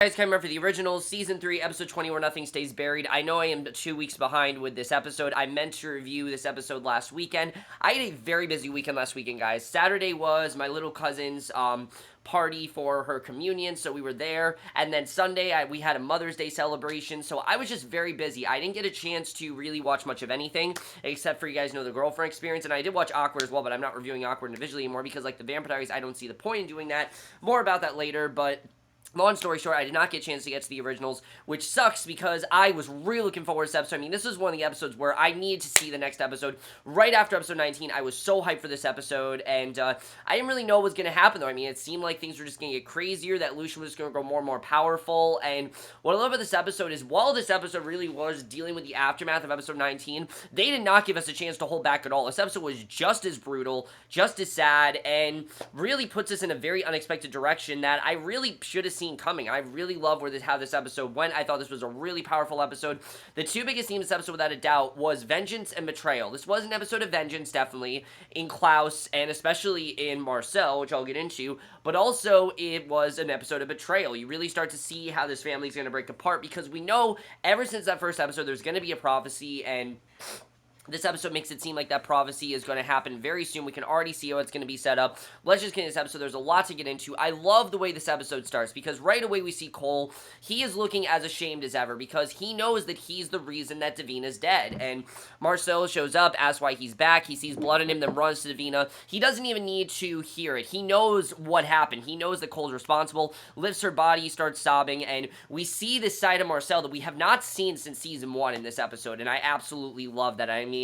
Guys, coming up for the originals, Season 3, Episode 20, Where Nothing Stays Buried. I know I am 2 weeks behind with this episode. I meant to review this episode last weekend. I had a very busy weekend last weekend, guys. Saturday was my little cousin's party for her communion, so we were there. And then Sunday, we had a Mother's Day celebration, so I was just very busy. I didn't get a chance to really watch much of anything, except for, you guys know, the girlfriend experience. And I did watch Awkward as well, but I'm not reviewing Awkward individually anymore because, like, the Vampire Diaries, I don't see the point in doing that. More about that later, but long story short, I did not get a chance to get to the originals, which sucks because I was really looking forward to this episode. I mean, this was one of the episodes where I needed to see the next episode. Right after episode 19, I was so hyped for this episode, and I didn't really know what was going to happen, though. I mean, it seemed like things were just going to get crazier, that Lucien was going to grow more and more powerful, and what I love about this episode is, while this episode really was dealing with the aftermath of episode 19, they did not give us a chance to hold back at all. This episode was just as brutal, just as sad, and really puts us in a very unexpected direction that I really should have seen coming. I really love how this episode went. I thought this was a really powerful episode. The two biggest themes of this episode, without a doubt, was vengeance and betrayal. This was an episode of vengeance, definitely, in Klaus, and especially in Marcel, which I'll get into, but also it was an episode of betrayal. You really start to see how this family is going to break apart, because we know ever since that first episode there's going to be a prophecy, and this episode makes it seem like that prophecy is going to happen very soon. We can already see how it's going to be set up. Let's just get into this episode. There's a lot to get into. I love the way this episode starts, because right away we see Cole. He is looking as ashamed as ever, because he knows that he's the reason that Davina's dead. And Marcel shows up, asks why he's back. He sees blood on him, then runs to Davina. He doesn't even need to hear it. He knows what happened. He knows that Cole's responsible, lifts her body, starts sobbing, and we see this side of Marcel that we have not seen since season 1 in this episode, and I absolutely love that. I mean,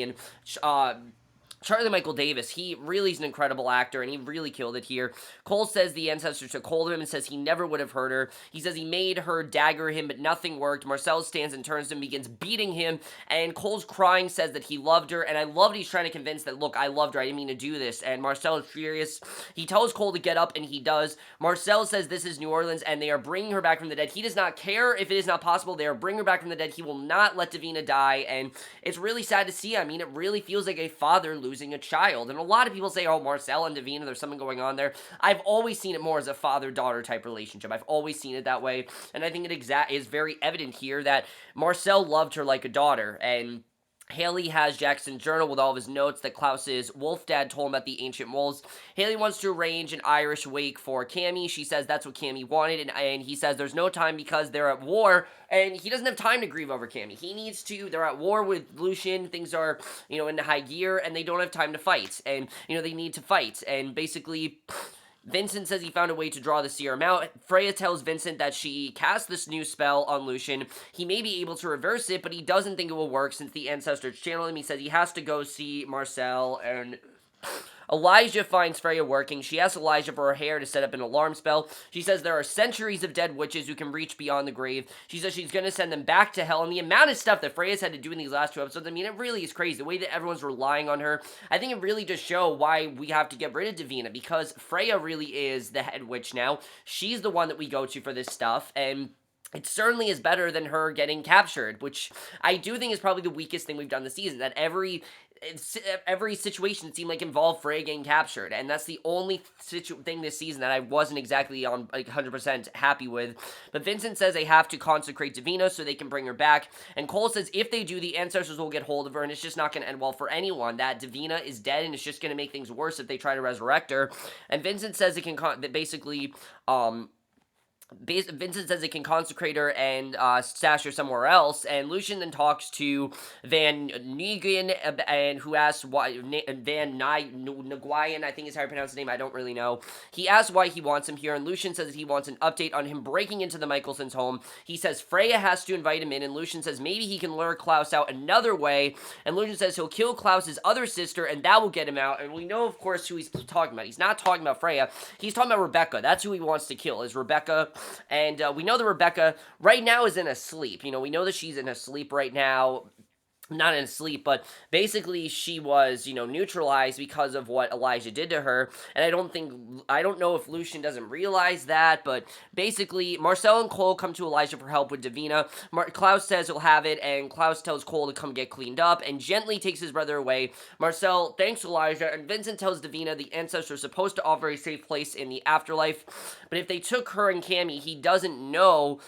Charlie Michael Davis, he really is an incredible actor, and he really killed it here. Cole says the ancestors took hold of him and says he never would have hurt her. He says he made her dagger him, but nothing worked. Marcel stands and turns to him, begins beating him, and Cole's crying, says that he loved her, and I love that he's trying to convince that, look, I loved her, I didn't mean to do this, and Marcel is furious. He tells Cole to get up, and he does. Marcel says this is New Orleans, and they are bringing her back from the dead. He does not care if it is not possible. They are bringing her back from the dead. He will not let Davina die, and it's really sad to see. I mean, it really feels like a father losing a child. And a lot of people say, oh, Marcel and Davina, there's something going on there. I've always seen it more as a father-daughter type relationship. I've always seen it that way. And I think it is very evident here that Marcel loved her like a daughter. And Hayley has Jackson's journal with all of his notes that Klaus's wolf dad told him about the ancient wolves. Hayley wants to arrange an Irish wake for Cammy. She says that's what Cammy wanted, and he says there's no time because they're at war, and he doesn't have time to grieve over Cammy. He needs to. They're at war with Lucien. Things are, in high gear, and they don't have time to fight, and, they need to fight, and basically Vincent says he found a way to draw the serum out. Freya tells Vincent that she cast this new spell on Lucien. He may be able to reverse it, but he doesn't think it will work since the ancestors channel him. He says he has to go see Marcel, and Elijah finds Freya working. She asks Elijah for her hair to set up an alarm spell. She says there are centuries of dead witches who can reach beyond the grave. She says she's going to send them back to hell. And the amount of stuff that Freya's had to do in these last 2 episodes, I mean, it really is crazy. The way that everyone's relying on her, I think it really does show why we have to get rid of Davina, because Freya really is the head witch now. She's the one that we go to for this stuff, and it certainly is better than her getting captured, which I do think is probably the weakest thing we've done this season, that every situation seemed like involved Freya getting captured, and that's the only thing this season that I wasn't exactly on 100% happy with. But Vincent says they have to consecrate Davina so they can bring her back, and Cole says if they do, the ancestors will get hold of her, and it's just not going to end well for anyone, that Davina is dead, and it's just going to make things worse if they try to resurrect her. And Vincent says it can basically, Vincent says it can consecrate her and stash her somewhere else, and Lucien then talks to Van Nguyen, and who asks why Van Nguyen, I think is how you pronounce his name, I don't really know. He asks why he wants him here, and Lucien says that he wants an update on him breaking into the Mikaelsons' home. He says Freya has to invite him in, and Lucien says maybe he can lure Klaus out another way, and Lucien says he'll kill Klaus's other sister, and that will get him out, and we know, of course, who he's talking about. He's not talking about Freya, he's talking about Rebecca. That's who he wants to kill, is Rebecca. And we know that Rebecca right now is in a sleep. We know that she's in a sleep right now. not in sleep, but basically she was, neutralized because of what Elijah did to her. And I don't know if Lucien doesn't realize that, but basically Marcel and Cole come to Elijah for help with Davina. Klaus says he'll have it, and Klaus tells Cole to come get cleaned up and gently takes his brother away. Marcel thanks Elijah, and Vincent tells Davina the ancestors are supposed to offer a safe place in the afterlife, but if they took her and Cammy, he doesn't know,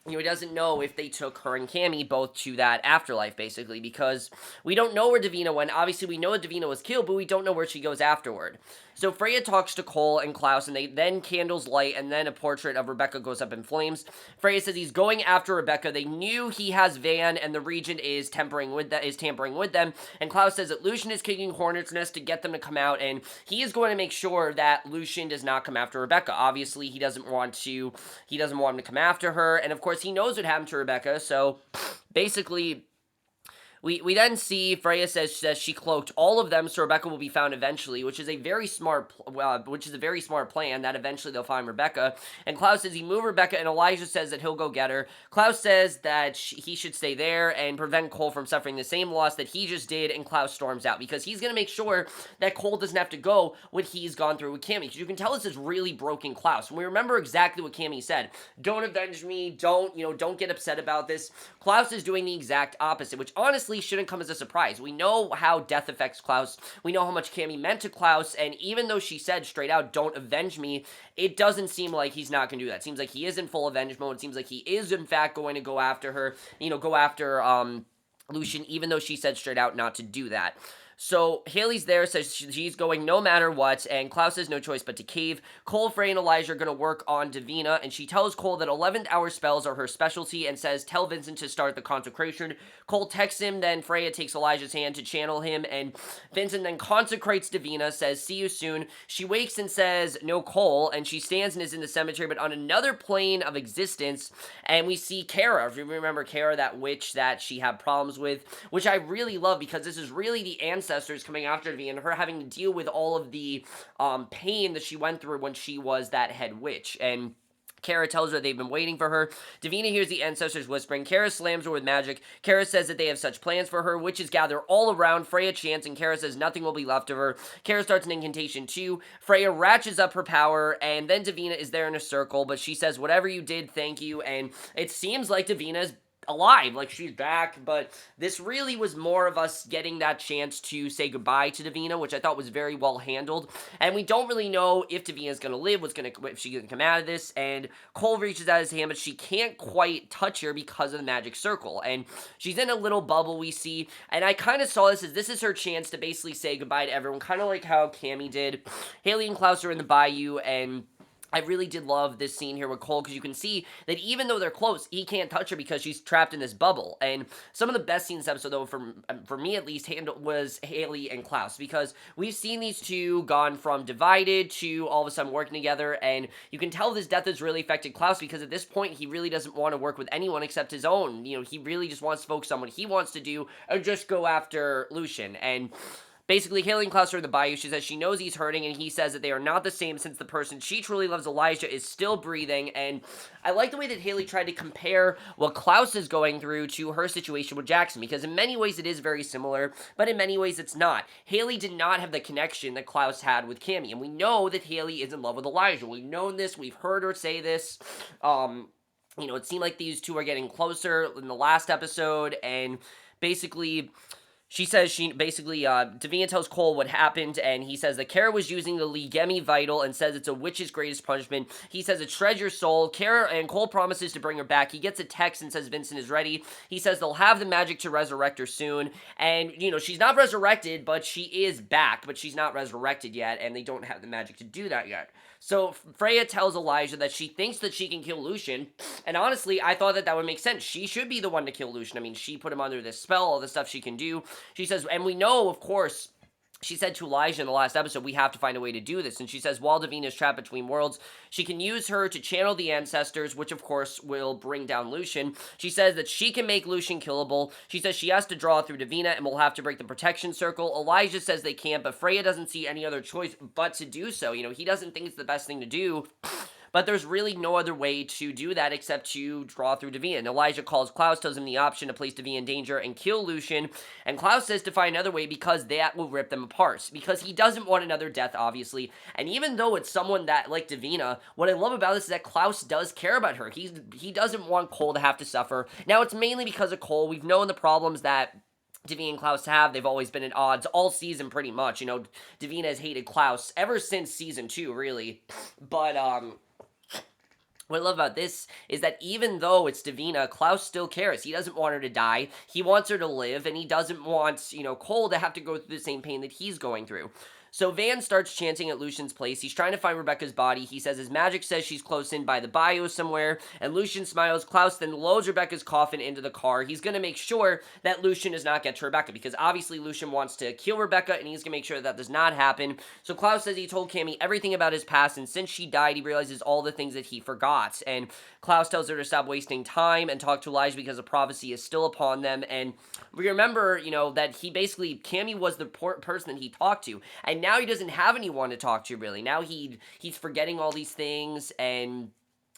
he doesn't know if they took her and Cammy both to that afterlife, basically, because we don't know where Davina went. Obviously, we know that Davina was killed, but we don't know where she goes afterward. So Freya talks to Cole and Klaus, and they then candles light, and then a portrait of Rebecca goes up in flames. Freya says he's going after Rebecca. They knew he has Van, and the Regent is tampering with them. And Klaus says that Lucien is kicking Hornet's Nest to get them to come out, and he is going to make sure that Lucien does not come after Rebecca. Obviously, he doesn't want him to come after her, and of course, he knows what happened to Rebecca. So basically, we then see Freya says she cloaked all of them, so Rebecca will be found eventually, which is a very smart plan, that eventually they'll find Rebecca. And Klaus says he moved Rebecca, and Elijah says that he'll go get her. Klaus says that he should stay there and prevent Cole from suffering the same loss that he just did, and Klaus storms out because he's going to make sure that Cole doesn't have to go what he's gone through with Cammy, because you can tell this is really broken Klaus. And we remember exactly what Cammy said. Don't avenge me, don't get upset about this. Klaus is doing the exact opposite, which honestly shouldn't come as a surprise. We know how death affects Klaus. We know how much Cammy meant to Klaus, and even though she said straight out, don't avenge me, it doesn't seem like he's not going to do that. It seems like he is in full avenge mode. It seems like he is, in fact, going to go after her, Lucien, even though she said straight out not to do that. So Hayley's there, says she's going no matter what, and Klaus has no choice but to cave. Cole, Frey, and Elijah are going to work on Davina, and she tells Cole that 11th hour spells are her specialty and says, tell Vincent to start the consecration. Cole texts him, then Freya takes Elijah's hand to channel him, and Vincent then consecrates Davina, says, see you soon. She wakes and says, no Cole, and she stands and is in the cemetery, but on another plane of existence, and we see Kara. If you remember Kara, that witch that she had problems with, which I really love, because this is really the ancestors coming after me and her having to deal with all of the pain that she went through when she was that head witch. And Kara tells her they've been waiting for her. Davina hears the ancestors whispering. Kara slams her with magic. Kara says that they have such plans for her. Witches gather all around. Freya chants, and Kara says nothing will be left of her. Kara starts an incantation too. Freya ratchets up her power, and then Davina is there in a circle, but she says, whatever you did, thank you. And it seems like Davina's alive, like she's back, but this really was more of us getting that chance to say goodbye to Davina, which I thought was very well handled, and we don't really know if Davina's gonna live, if she's gonna come out of this, and Cole reaches out his hand, but she can't quite touch her because of the magic circle, and she's in a little bubble we see, and I kind of saw this as this is her chance to basically say goodbye to everyone, kind of like how Cammy did. Hayley and Klaus are in the bayou, and I really did love this scene here with Cole, because you can see that even though they're close, he can't touch her because she's trapped in this bubble. And some of the best scenes in this episode, though, for me at least, was Hayley and Klaus, because we've seen these two gone from divided to all of a sudden working together, and you can tell this death has really affected Klaus, because at this point, he really doesn't want to work with anyone except his own. He really just wants to focus on what he wants to do and just go after Lucien. And basically, Hayley and Klaus are in the bayou. She says she knows he's hurting, and he says that they are not the same since the person she truly loves, Elijah, is still breathing. And I like the way that Hayley tried to compare what Klaus is going through to her situation with Jackson, because in many ways it is very similar, but in many ways it's not. Hayley did not have the connection that Klaus had with Cammy, and we know that Hayley is in love with Elijah. We've known this. We've heard her say this. It seemed like these two are getting closer in the last episode, and basically Davina tells Cole what happened, and he says that Kara was using the Ligemi Vital and says it's a witch's greatest punishment. He says it shreds your soul. Kara and Cole promises to bring her back. He gets a text and says Vincent is ready. He says they'll have the magic to resurrect her soon, and, she's not resurrected, but she is back, but she's not resurrected yet, and they don't have the magic to do that yet. So Freya tells Elijah that she thinks that she can kill Lucien, and honestly, I thought that would make sense. She should be the one to kill Lucien. I mean, she put him under this spell, all the stuff she can do. She says, and we know, of course, she said to Elijah in the last episode, we have to find a way to do this. And she says, while Davina is trapped between worlds, she can use her to channel the ancestors, which of course will bring down Lucien. She says that she can make Lucien killable. She says she has to draw through Davina and will have to break the protection circle. Elijah says they can't, but Freya doesn't see any other choice but to do so. He doesn't think it's the best thing to do. but there's really no other way to do that except to draw through Davina. And Elijah calls Klaus, tells him the option to place Davina in danger and kill Lucien, and Klaus says to find another way because that will rip them apart, because he doesn't want another death, obviously. And even though it's someone that, like Davina, what I love about this is that Klaus does care about her. He doesn't want Cole to have to suffer. Now, it's mainly because of Cole. We've known the problems that Davina and Klaus have. They've always been at odds all season, pretty much. You know, Davina has hated Klaus ever since season 2, really. But, what I love about this is that even though it's Davina, Klaus still cares. He doesn't want her to die. He wants her to live, and he doesn't want, you know, Cole to have to go through the same pain that he's going through. So Van starts chanting at Lucien's place. He's trying to find Rebecca's body. He says his magic says she's close in by the bayou somewhere, and Lucien smiles. Klaus then loads Rebecca's coffin into the car. He's going to make sure that Lucien does not get to Rebecca, because obviously Lucien wants to kill Rebecca, and he's going to make sure that does not happen. So Klaus says he told Cammy everything about his past, and since she died, he realizes all the things that he forgot. And Klaus tells her to stop wasting time and talk to Elijah because the prophecy is still upon them. And we remember, you know, that he basically, Cammy was the person that he talked to, and now he doesn't have anyone to talk to, really. Now he's forgetting all these things, and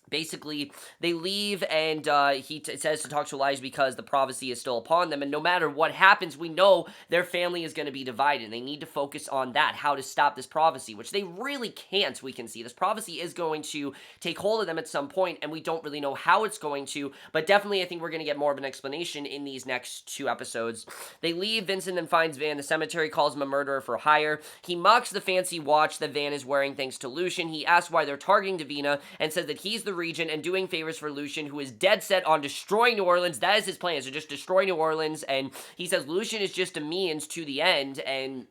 basically, they leave, and he says to talk to Elijah because the prophecy is still upon them, and no matter what happens, we know their family is going to be divided, and they need to focus on that, how to stop this prophecy, which they really can't, we can see. This prophecy is going to take hold of them at some point, and we don't really know how it's going to, but definitely I think we're going to get more of an explanation in these next 2 episodes. They leave. Vincent then finds Van in the cemetery, calls him a murderer for hire. He mocks the fancy watch that Van is wearing thanks to Lucien. He asks why they're targeting Davina, and says that he's the region and doing favors for Lucien, who is dead set on destroying New Orleans. That is his plan, is to just destroy New Orleans, and he says Lucien is just a means to the end, and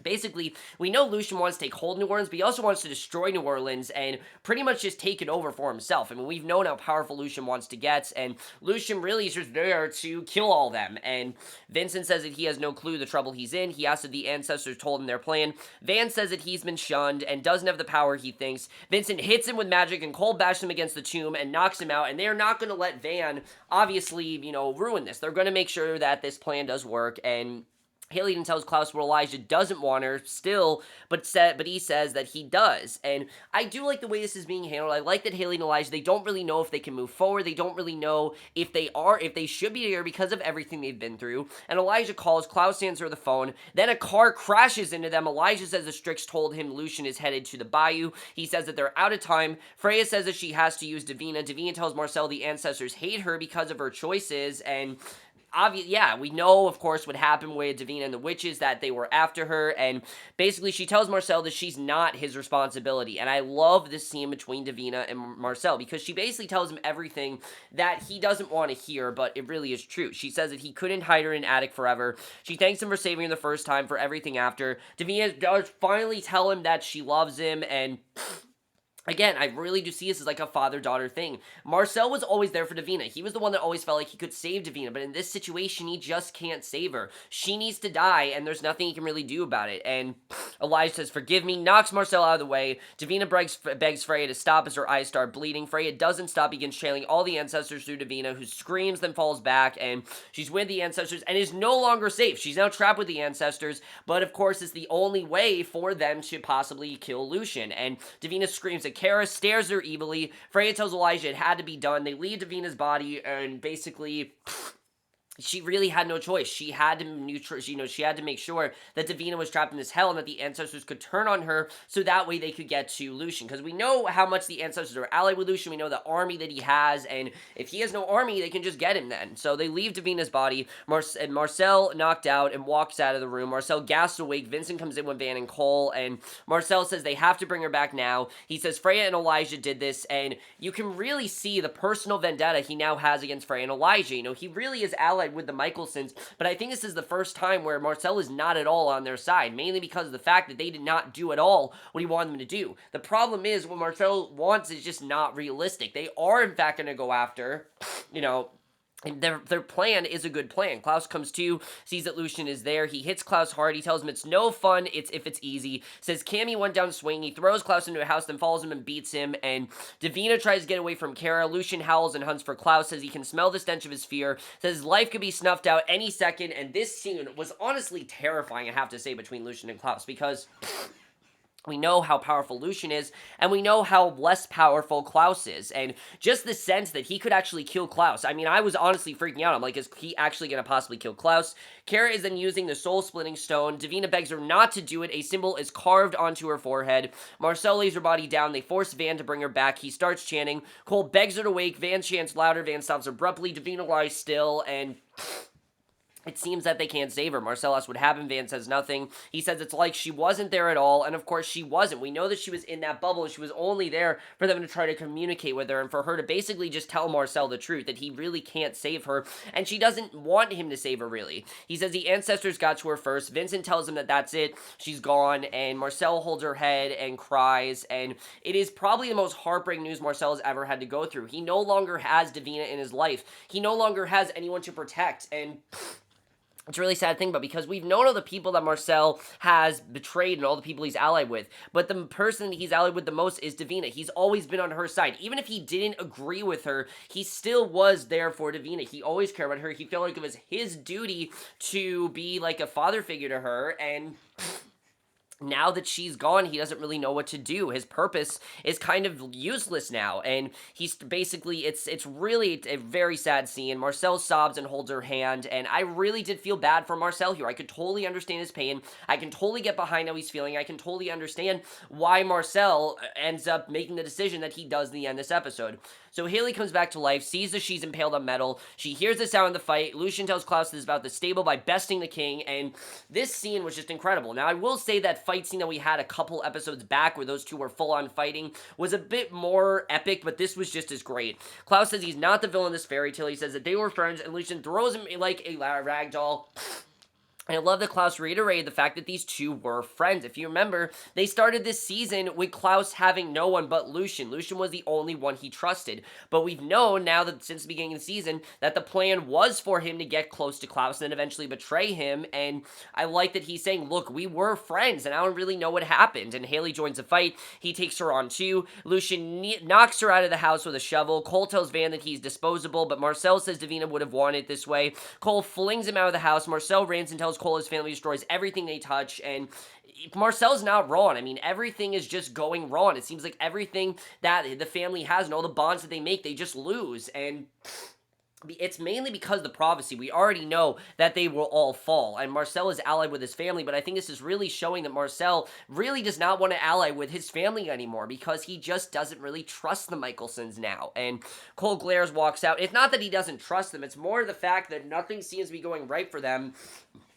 basically, we know Lucien wants to take hold of New Orleans, but he also wants to destroy New Orleans and pretty much just take it over for himself. I mean, we've known how powerful Lucien wants to get, and Lucien really is just there to kill all them. And Vincent says that he has no clue the trouble he's in. He asks if the ancestors told him their plan. Van says that he's been shunned and doesn't have the power he thinks. Vincent hits him with magic, and Cole bashes him against the tomb and knocks him out, and they're not going to let Van, obviously, you know, ruin this. They're going to make sure that this plan does work, and Hayley then tells Klaus where Elijah doesn't want her still, but he says that he does. And I do like the way this is being handled. I like that Hayley and Elijah, they don't really know if they can move forward. They don't really know if they should be here because of everything they've been through. And Elijah calls, Klaus answers the phone. Then a car crashes into them. Elijah says the Strix told him Lucien is headed to the bayou. He says that they're out of time. Freya says that she has to use Davina. Davina tells Marcel the ancestors hate her because of her choices, and we know, of course, what happened with Davina and the witches, that they were after her, and basically she tells Marcel that she's not his responsibility, and I love this scene between Davina and Marcel, because she basically tells him everything that he doesn't want to hear, but it really is true. She says that he couldn't hide her in an attic forever. She thanks him for saving her the first time, for everything after. Davina does finally tell him that she loves him, and again, I really do see this as like a father-daughter thing. Marcel was always there for Davina. He was the one that always felt like he could save Davina, but in this situation, he just can't save her. She needs to die, and there's nothing he can really do about it. And Elijah says, forgive me, knocks Marcel out of the way. Davina begs Freya to stop as her eyes start bleeding. Freya doesn't stop, begins channeling all the ancestors through Davina, who screams, then falls back, and she's with the ancestors, and is no longer safe. She's now trapped with the ancestors, but of course, it's the only way for them to possibly kill Lucien. And Davina screams at Kara, stares at her evilly. Freya tells Elijah it had to be done. They leave Davina's body, and basically, she really had no choice. She had to she had to make sure that Davina was trapped in this hell, and that the ancestors could turn on her, so that way they could get to Lucien. Because we know how much the ancestors are allied with Lucien. We know the army that he has, and if he has no army, they can just get him then. So they leave Davina's body. Marcel knocked out and walks out of the room. Marcel gasps awake. Vincent comes in with Van and Cole, and Marcel says they have to bring her back now. He says Freya and Elijah did this, and you can really see the personal vendetta he now has against Freya and Elijah. You know, he really is allied with the Mikaelsons, but I think this is the first time where Marcel is not at all on their side, mainly because of the fact that they did not do at all what he wanted them to do. The problem is, what Marcel wants is just not realistic. They are, in fact, going to go after, you know, and their plan is a good plan. Klaus comes to, sees that Lucien is there. He hits Klaus hard. He tells him it's no fun if it's easy. Says Cammy went down swing. He throws Klaus into a house, then follows him and beats him. And Davina tries to get away from Kara. Lucien howls and hunts for Klaus. Says he can smell the stench of his fear. Says his life could be snuffed out any second. And this scene was honestly terrifying, I have to say, between Lucien and Klaus, because We know how powerful Lucien is, and we know how less powerful Klaus is, and just the sense that he could actually kill Klaus. I mean, I was honestly freaking out. I'm like, is he actually going to possibly kill Klaus? Kara is then using the soul-splitting stone. Davina begs her not to do it. A symbol is carved onto her forehead. Marcel lays her body down. They force Van to bring her back. He starts chanting. Cole begs her to wake. Van chants louder. Van stops abruptly. Davina lies still, and it seems that they can't save her. Marcel asks what happened. Van says nothing. He says it's like she wasn't there at all, and of course she wasn't. We know that she was in that bubble, and she was only there for them to try to communicate with her, and for her to basically just tell Marcel the truth, that he really can't save her, and she doesn't want him to save her, really. He says the ancestors got to her first. Vincent tells him that that's it. She's gone, and Marcel holds her head and cries, and it is probably the most heartbreaking news Marcel has ever had to go through. He no longer has Davina in his life. He no longer has anyone to protect, and it's a really sad thing, but because we've known all the people that Marcel has betrayed and all the people he's allied with, but the person he's allied with the most is Davina. He's always been on her side. Even if he didn't agree with her, he still was there for Davina. He always cared about her. He felt like it was his duty to be like a father figure to her, and now that she's gone, he doesn't really know what to do. His purpose is kind of useless now, and he's basically, it's really a very sad scene. Marcel sobs and holds her hand, and I really did feel bad for Marcel here. I could totally understand his pain. I can totally get behind how he's feeling. I can totally understand why Marcel ends up making the decision that he does in the end of this episode. So Hayley comes back to life, sees that she's impaled on metal. She hears the sound of the fight. Lucien tells Klaus this about the stable by besting the king, and this scene was just incredible. Now, I will say that fight scene that we had a couple episodes back where those two were full-on fighting was a bit more epic, but this was just as great. Klaus says he's not the villain in this fairy tale. He says that they were friends, and Lucien throws him like a rag doll. And I love that Klaus reiterated the fact that these two were friends. If you remember, they started this season with Klaus having no one but Lucien. Lucien was the only one he trusted. But we've known now that since the beginning of the season that the plan was for him to get close to Klaus and then eventually betray him. And I like that he's saying, look, we were friends and I don't really know what happened. And Hayley joins the fight. He takes her on too. Lucien knocks her out of the house with a shovel. Cole tells Van that he's disposable, but Marcel says Davina would have wanted it this way. Cole flings him out of the house. Marcel rants and tells Cole his family destroys everything they touch, and Marcel's not wrong. I mean, everything is just going wrong. It seems like everything that the family has and all the bonds that they make, they just lose, and it's mainly because of the prophecy. We already know that they will all fall, and Marcel is allied with his family, but I think this is really showing that Marcel really does not want to ally with his family anymore because he just doesn't really trust the Mikaelsons now, and Cole glares, walks out. It's not that he doesn't trust them, it's more the fact that nothing seems to be going right for them.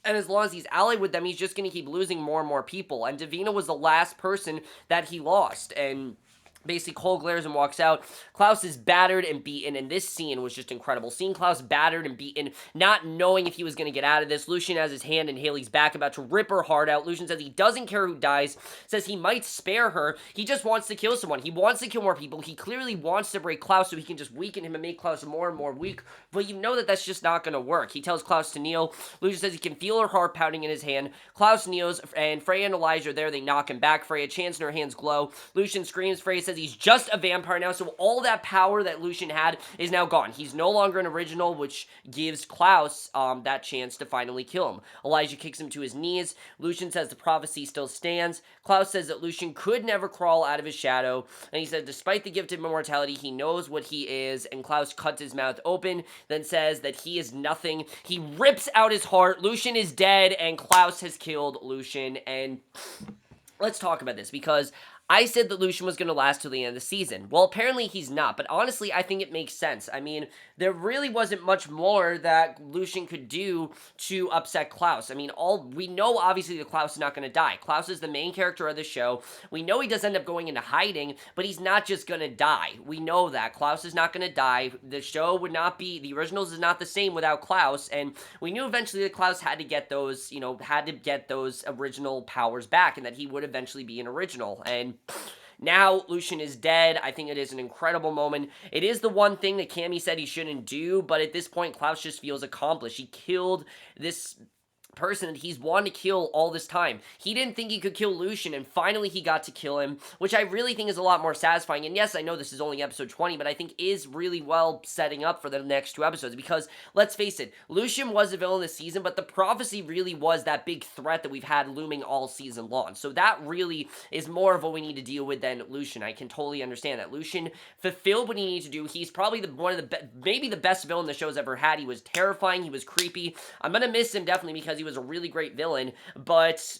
And as long as he's allied with them, he's just going to keep losing more and more people. And Davina was the last person that he lost. And basically, Cole glares and walks out. Klaus is battered and beaten, and this scene was just incredible. Seeing Klaus battered and beaten, not knowing if he was going to get out of this. Lucien has his hand in Hayley's back, about to rip her heart out. Lucien says he doesn't care who dies, says he might spare her. He just wants to kill someone. He wants to kill more people. He clearly wants to break Klaus so he can just weaken him and make Klaus more and more weak, but you know that that's just not going to work. He tells Klaus to kneel. Lucien says he can feel her heart pounding in his hand. Klaus kneels, and Freya and Elijah are there. They knock him back. Freya chants and her hands glow. Lucien screams. Freya says he's just a vampire now, so all that power that Lucien had is now gone. He's no longer an original, which gives Klaus that chance to finally kill him. Elijah kicks him to his knees. Lucien says the prophecy still stands. Klaus says that Lucien could never crawl out of his shadow, and he said despite the gift of immortality, he knows what he is, and Klaus cuts his mouth open, then says that he is nothing. He rips out his heart. Lucien is dead, and Klaus has killed Lucien, and let's talk about this, because I said that Lucien was going to last till the end of the season. Well, apparently he's not, but honestly, I think it makes sense. I mean, there really wasn't much more that Lucien could do to upset Klaus. I mean, we know obviously that Klaus is not going to die. Klaus is the main character of the show. We know he does end up going into hiding, but he's not just going to die. We know that. Klaus is not going to die. The show would not be, the originals is not the same without Klaus, and we knew eventually that Klaus had to get those, had to get those original powers back, and that he would eventually be an original, and now Lucien is dead. I think it is an incredible moment. It is the one thing that Cammy said he shouldn't do, but at this point, Klaus just feels accomplished. He killed this person that he's wanted to kill all this time. He didn't think he could kill Lucien, and finally he got to kill him, which I really think is a lot more satisfying. And yes, I know this is only episode 20, but I think is really well setting up for the next 2 episodes, because let's face it, Lucien was a villain this season, but the prophecy really was that big threat that we've had looming all season long. So that really is more of what we need to deal with than Lucien. I can totally understand that. Lucien fulfilled what he needed to do. He's probably maybe the best villain the show's ever had. He was terrifying. He was creepy. I'm gonna miss him definitely because he was a really great villain, but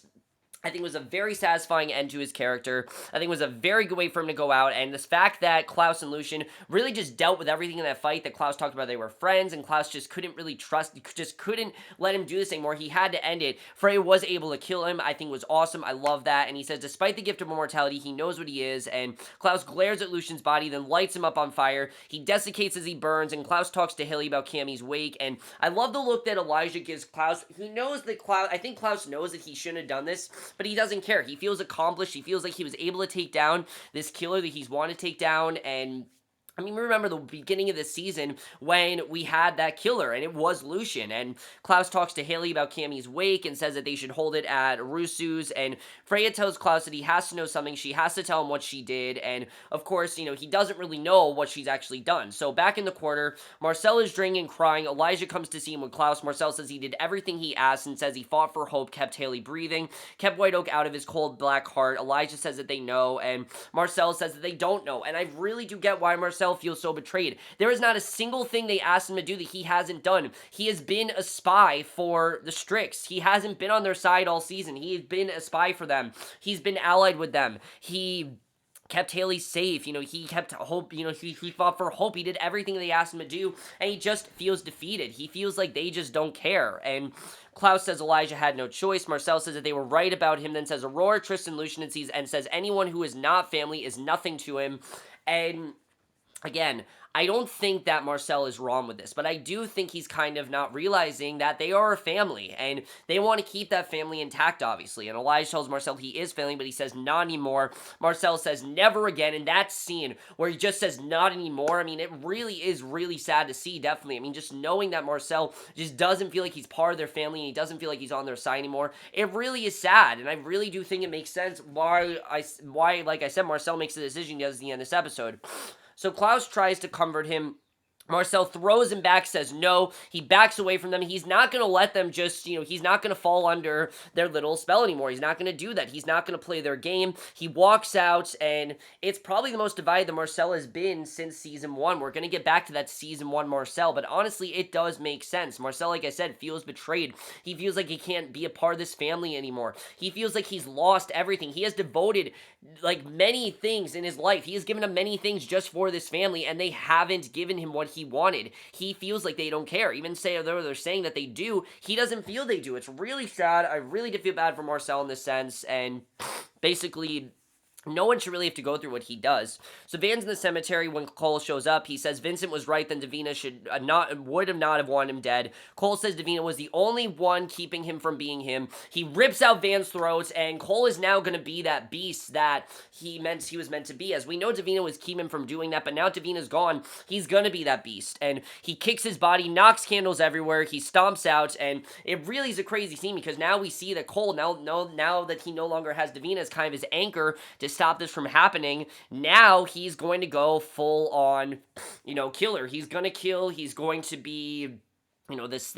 I think it was a very satisfying end to his character. I think it was a very good way for him to go out, and this fact that Klaus and Lucien really just dealt with everything in that fight that Klaus talked about. They were friends, and Klaus just couldn't really just couldn't let him do this anymore. He had to end it. Freya was able to kill him. I think it was awesome. I love that. And he says, despite the gift of immortality, he knows what he is, and Klaus glares at Lucien's body, then lights him up on fire. He desiccates as he burns, and Klaus talks to Hayley about Cammie's wake, and I love the look that Elijah gives Klaus. He knows that I think Klaus knows that he shouldn't have done this, but he doesn't care. He feels accomplished. He feels like he was able to take down this killer that he's wanted to take down, and I mean, remember the beginning of this season when we had that killer, and it was Lucien, and Klaus talks to Hayley about Cammie's wake and says that they should hold it at Rusu's, and Freya tells Klaus that he has to know something. She has to tell him what she did, and of course, you know, he doesn't really know what she's actually done. So back in the quarter, Marcel is drinking and crying. Elijah comes to see him with Klaus. Marcel says he did everything he asked and says he fought for hope, kept Hayley breathing, kept White Oak out of his cold black heart. Elijah says that they know, and Marcel says that they don't know, and I really do get why Marcel feels so betrayed. There is not a single thing they asked him to do that he hasn't done. He has been a spy for the Strix. He hasn't been on their side all season. He has been a spy for them. He's been allied with them. He kept Hayley safe, you know, he kept hope, you know, he fought for hope, he did everything they asked him to do, and he just feels defeated. He feels like they just don't care, and Klaus says Elijah had no choice. Marcel says that they were right about him, then says Aurora, Tristan, Lucien, and says anyone who is not family is nothing to him, and again, I don't think that Marcel is wrong with this, but I do think he's kind of not realizing that they are a family, and they want to keep that family intact, obviously. And Elijah tells Marcel he is family, but he says not anymore. Marcel says never again, and that scene where he just says not anymore, I mean, it really is really sad to see, definitely. I mean, just knowing that Marcel just doesn't feel like he's part of their family, and he doesn't feel like he's on their side anymore, it really is sad, and I really do think it makes sense why, like I said, Marcel makes the decision he does at the end of this episode. So Klaus tries to comfort him. Marcel throws him back, says no. He backs away from them. He's not going to let them just, you know, he's not going to fall under their little spell anymore. He's not going to do that. He's not going to play their game. He walks out, and it's probably the most divided that Marcel has been since season 1. We're going to get back to that season 1 Marcel, but honestly, it does make sense. Marcel, like I said, feels betrayed. He feels like he can't be a part of this family anymore. He feels like he's lost everything. He has devoted, like, many things in his life. He has given up many things just for this family, and they haven't given him what he wanted. He feels like they don't care. Even say they're saying that they do, he doesn't feel they do. It's really sad. I really did feel bad for Marcel in this sense, and basically no one should really have to go through what he does. So Van's in the cemetery when Cole shows up. He says Vincent was right, then Davina would not have wanted him dead. Cole says Davina was the only one keeping him from being him. He rips out Van's throat, and Cole is now going to be that beast that he was meant to be. As we know, Davina was keeping him from doing that, but now Davina's gone. He's going to be that beast, and he kicks his body, knocks candles everywhere. He stomps out, and it really is a crazy scene because now we see that Cole, now that he no longer has Davina as kind of his anchor to stop this from happening, now he's going to go full on, you know, killer. He's going to kill. He's going to be, you know, this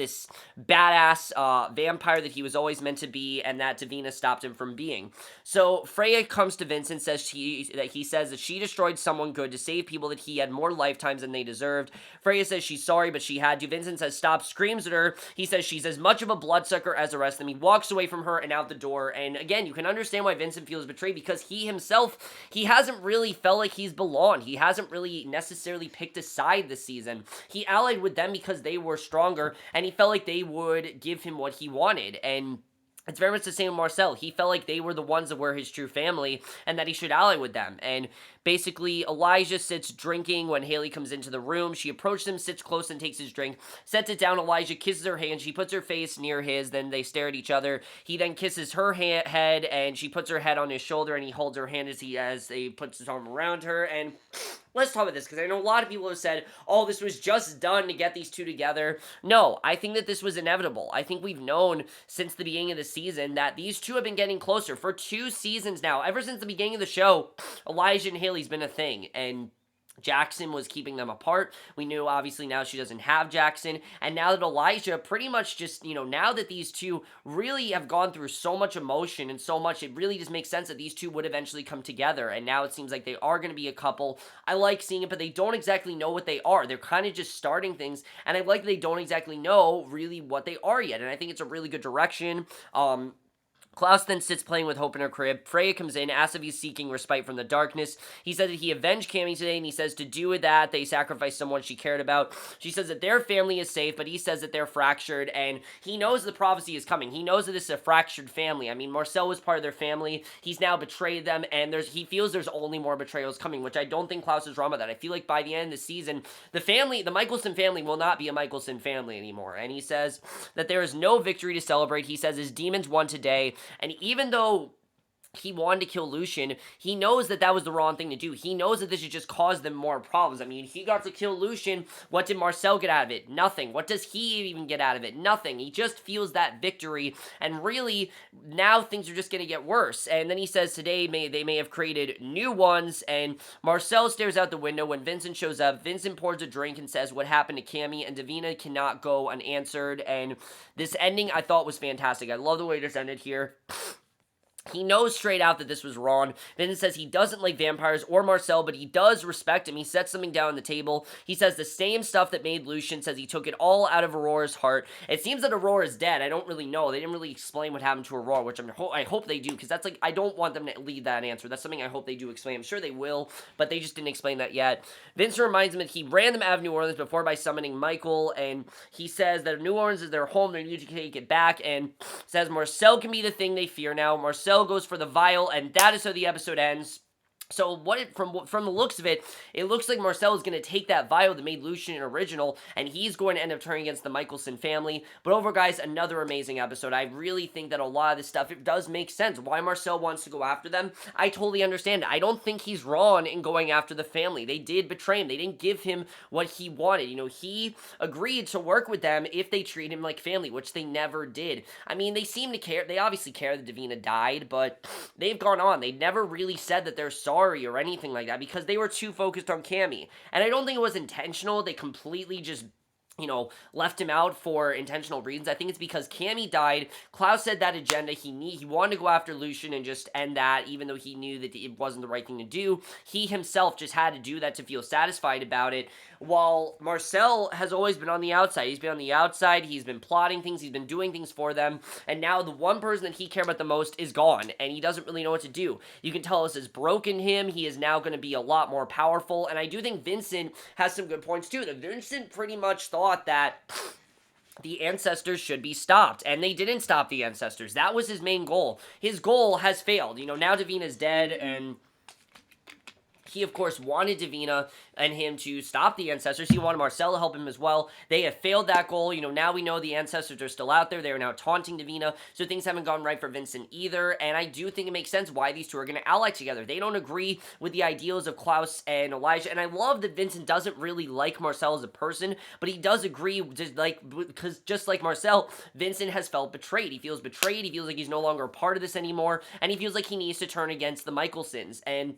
badass vampire that he was always meant to be, and that Davina stopped him from being. So Freya comes to Vincent, he says that she destroyed someone good to save people that he had more lifetimes than they deserved. Freya says she's sorry, but she had to. Vincent says stop, screams at her. He says she's as much of a bloodsucker as the rest of them. He walks away from her and out the door, and again, you can understand why Vincent feels betrayed, because he himself, he hasn't really felt like he's belonged. He hasn't really necessarily picked a side this season. He allied with them because they were stronger, and he felt like they would give him what he wanted, and it's very much the same with Marcel. He felt like they were the ones that were his true family, and that he should ally with them. And Basically, Elijah sits drinking when Hayley comes into the room. She approaches him, sits close and takes his drink, sets it down. Elijah kisses her hand. She puts her face near his. Then they stare at each other. He then kisses her head, and she puts her head on his shoulder, and he holds her hand as he puts his arm around her. And let's talk about this, because I know a lot of people have said, oh, this was just done to get these two together. No, I think that this was inevitable. I think we've known since the beginning of the season that these two have been getting closer for 2 seasons now. Ever since the beginning of the show, Elijah and Hayley's been a thing, and Jackson was keeping them apart. We knew, obviously, now she doesn't have Jackson. And now that Elijah pretty much just, now that these two really have gone through so much emotion and so much, it really just makes sense that these two would eventually come together. And now it seems like they are going to be a couple. I like seeing it, but they don't exactly know what they are. They're kind of just starting things. And I like that they don't exactly know really what they are yet. And I think it's a really good direction. Klaus then sits playing with Hope in her crib. Freya comes in, asks if he's seeking respite from the darkness. He says that he avenged Cammy today, and he says to do with that, they sacrificed someone she cared about. She says that their family is safe, but he says that they're fractured, and he knows the prophecy is coming. He knows that this is a fractured family. I mean, Marcel was part of their family. He's now betrayed them, and he feels there's only more betrayals coming, which I don't think Klaus is wrong with that. I feel like by the end of the season, the Mikaelson family will not be a Mikaelson family anymore. And he says that there is no victory to celebrate. He says his demons won today. And even though he wanted to kill Lucien, he knows that that was the wrong thing to do. He knows that this should just cause them more problems. I mean, he got to kill Lucien. What did Marcel get out of it? Nothing. What does he even get out of it? Nothing. He just feels that victory, and really, now things are just going to get worse. And then he says today they may have created new ones, and Marcel stares out the window when Vincent shows up. Vincent pours a drink and says what happened to Cammy, and Davina cannot go unanswered. And this ending I thought was fantastic. I love the way this ended here. He knows straight out that this was wrong. Vincent says he doesn't like vampires or Marcel, but he does respect him. He sets something down on the table. He says the same stuff that made Lucien, says he took it all out of Aurora's heart. It seems that Aurora's dead. I don't really know. They didn't really explain what happened to Aurora, which I hope they do, because that's like, I don't want them to leave that answer. That's something I hope they do explain. I'm sure they will, but they just didn't explain that yet. Vincent reminds him that he ran them out of New Orleans before by summoning Michael, and he says that New Orleans is their home. They need to take it back, and says Marcel can be the thing they fear now. Marcel goes for the Vial, and that is how the episode ends. So from the looks of it, it looks like Marcel is going to take that vial that made Lucien original, and he's going to end up turning against the Mikaelson family. But overall, guys, another amazing episode. I really think that a lot of this stuff, it does make sense. Why Marcel wants to go after them, I totally understand it. I don't think he's wrong in going after the family. They did betray him. They didn't give him what he wanted. He agreed to work with them if they treat him like family, which they never did. I mean, they seem to care. They obviously care that Davina died, but they've gone on. They never really said that they're sorry or anything like that, because they were too focused on Cammy. And I don't think it was intentional. They completely just left him out for intentional reasons. I think it's because Cammy died. Klaus said that agenda, he wanted to go after Lucien and just end that, even though he knew that it wasn't the right thing to do. He himself just had to do that to feel satisfied about it, while Marcel has always been on the outside. He's been on the outside, he's been plotting things, he's been doing things for them, and now the one person that he cared about the most is gone, and he doesn't really know what to do. You can tell this has broken him. He is now going to be a lot more powerful, and I do think Vincent has some good points too. That Vincent pretty much thought that the ancestors should be stopped, and they didn't stop the ancestors. That was his main goal. His goal has failed. Now Davina's dead, and he, of course, wanted Davina and him to stop the ancestors. He wanted Marcel to help him as well. They have failed that goal. Now we know the ancestors are still out there. They are now taunting Davina, so things haven't gone right for Vincent either, and I do think it makes sense why these two are going to ally together. They don't agree with the ideals of Klaus and Elijah, and I love that Vincent doesn't really like Marcel as a person, but he does agree, because just like Marcel, Vincent has felt betrayed. He feels betrayed. He feels like he's no longer a part of this anymore, and he feels like he needs to turn against the Mikaelsons, and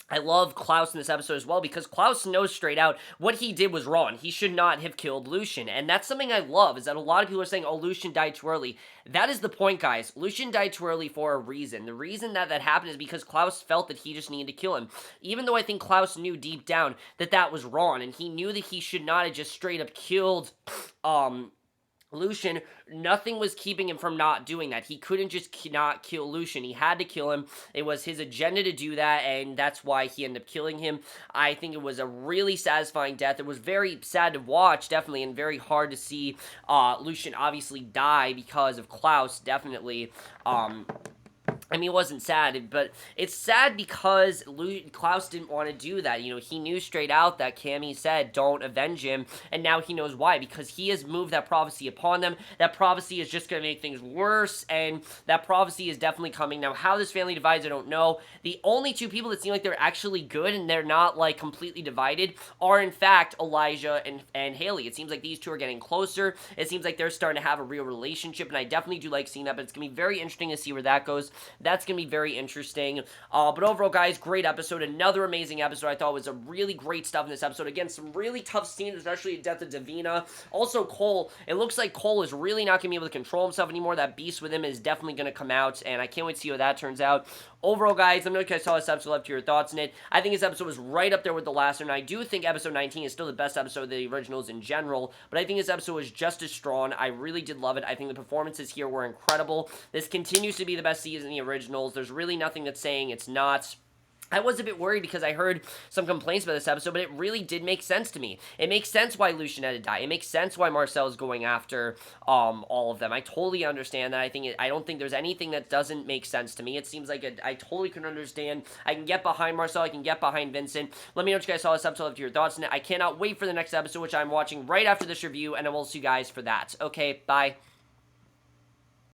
I love Klaus in this episode as well, because Klaus knows straight out what he did was wrong. He should not have killed Lucien, and that's something I love, is that a lot of people are saying, oh, Lucien died too early. That is the point, guys. Lucien died too early for a reason. The reason that happened is because Klaus felt that he just needed to kill him, even though I think Klaus knew deep down that that was wrong, and he knew that he should not have just straight up killed, Lucien. Nothing was keeping him from not doing that. He couldn't just not kill Lucien. He had to kill him. It was his agenda to do that, and that's why he ended up killing him. I think it was a really satisfying death. It was very sad to watch, definitely, and very hard to see Lucien obviously die because of Klaus, definitely. I mean, it wasn't sad, but it's sad because Klaus didn't want to do that. You know, he knew straight out that Cammy said, don't avenge him, and now he knows why, because he has moved that prophecy upon them. That prophecy is just going to make things worse, and that prophecy is definitely coming. Now, how this family divides, I don't know. The only two people that seem like they're actually good, and they're not, like, completely divided, are, in fact, Elijah and Hayley. It seems like these two are getting closer. It seems like they're starting to have a real relationship, and I definitely do like seeing that, but it's going to be very interesting to see where that goes. That's going to be very interesting. But overall, guys, great episode. Another amazing episode. I thought was a really great stuff in this episode. Again, some really tough scenes, especially the death of Davina. Also, Cole. It looks like Cole is really not going to be able to control himself anymore. That beast with him is definitely going to come out, and I can't wait to see how that turns out. Overall, guys, let me know if you guys saw this episode, left your thoughts on it. I think this episode was right up there with the last one. I do think episode 19 is still the best episode of the originals in general, but I think this episode was just as strong. I really did love it. I think the performances here were incredible. This continues to be the best season in the originals. There's really nothing that's saying it's not. I was a bit worried because I heard some complaints about this episode, but it really did make sense to me. It makes sense why Lucien had to die. It makes sense why Marcel is going after all of them. I totally understand that. I don't think there's anything that doesn't make sense to me. It seems like I totally can understand. I can get behind Marcel. I can get behind Vincent. Let me know what you guys saw this episode, left your thoughts on it. I cannot wait for the next episode, which I'm watching right after this review, and I will see you guys for that. Okay, bye.